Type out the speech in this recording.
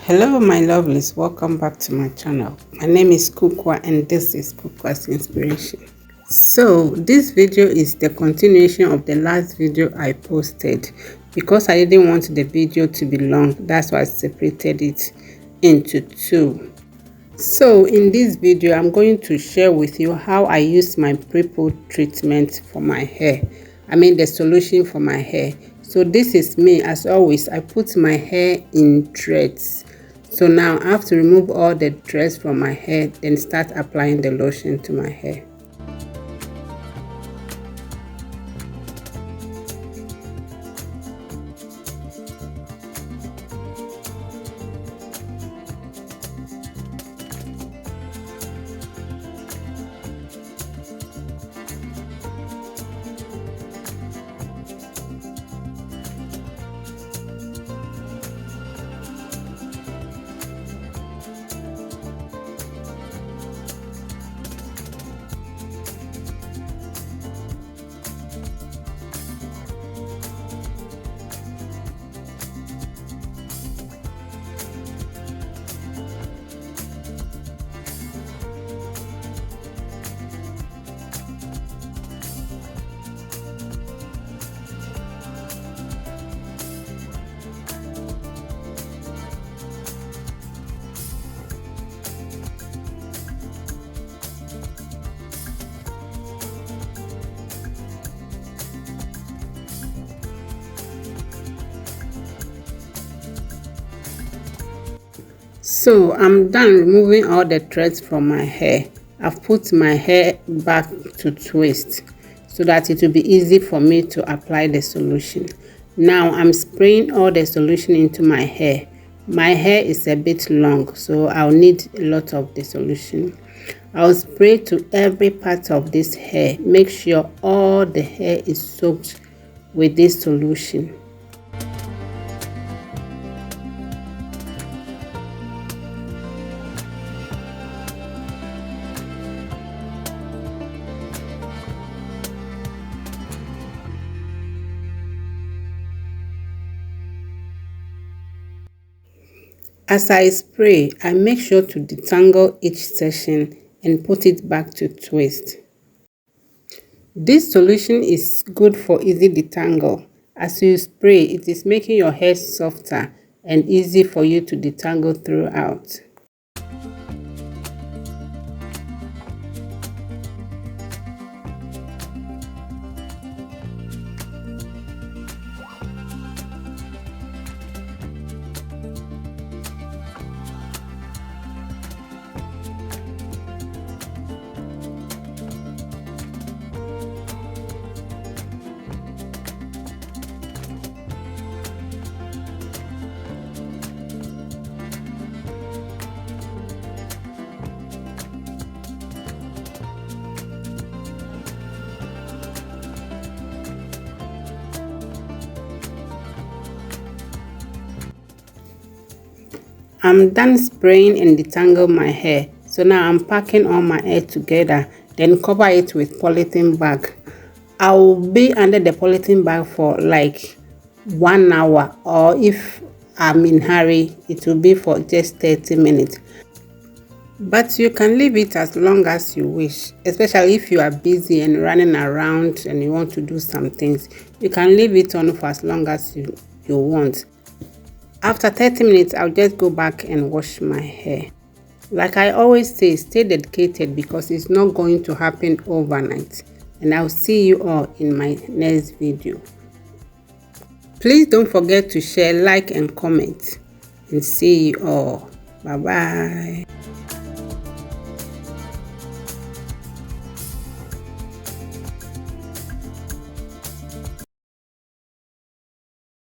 Hello my lovelies, welcome back to my channel. My name is Kukwa and this is Kukuasinspiration. So this video is the continuation of the last video I posted. Because I didn't want the video to be long, that's why I separated it into two. So in this video I'm going to share with you how I use my Pre-Poo treatment for my hair. I mean the solution for my hair. So this is me. As always, I put my hair in threads. So now I have to remove all the threads from my hair, then start applying the lotion to my hair. So I'm done removing all the threads from my hair. I've put my hair back to twist so that it will be easy for me to apply the solution. Now I'm spraying all the solution into my hair. My hair is a bit long, so I'll need a lot of the solution. I'll spray to every part of this hair. Make sure all the hair is soaked with this solution. As I spray, I make sure to detangle each section and put it back to twist. This solution is good for easy detangle. As you spray, it is making your hair softer and easy for you to detangle throughout. I'm done spraying and detangle my hair. So now I'm packing all my hair together, then cover it with polythene bag. I'll be under the polythene bag for like 1 hour, or if I'm in hurry, it will be for just 30 minutes. But you can leave it as long as you wish, especially if you are busy and running around and you want to do some things. You can leave it on for as long as you want. After 30 minutes, I'll just go back and wash my hair. Like I always say, stay dedicated because it's not going to happen overnight. And I'll see you all in my next video. Please don't forget to share, like, and comment. And see you all. Bye-bye.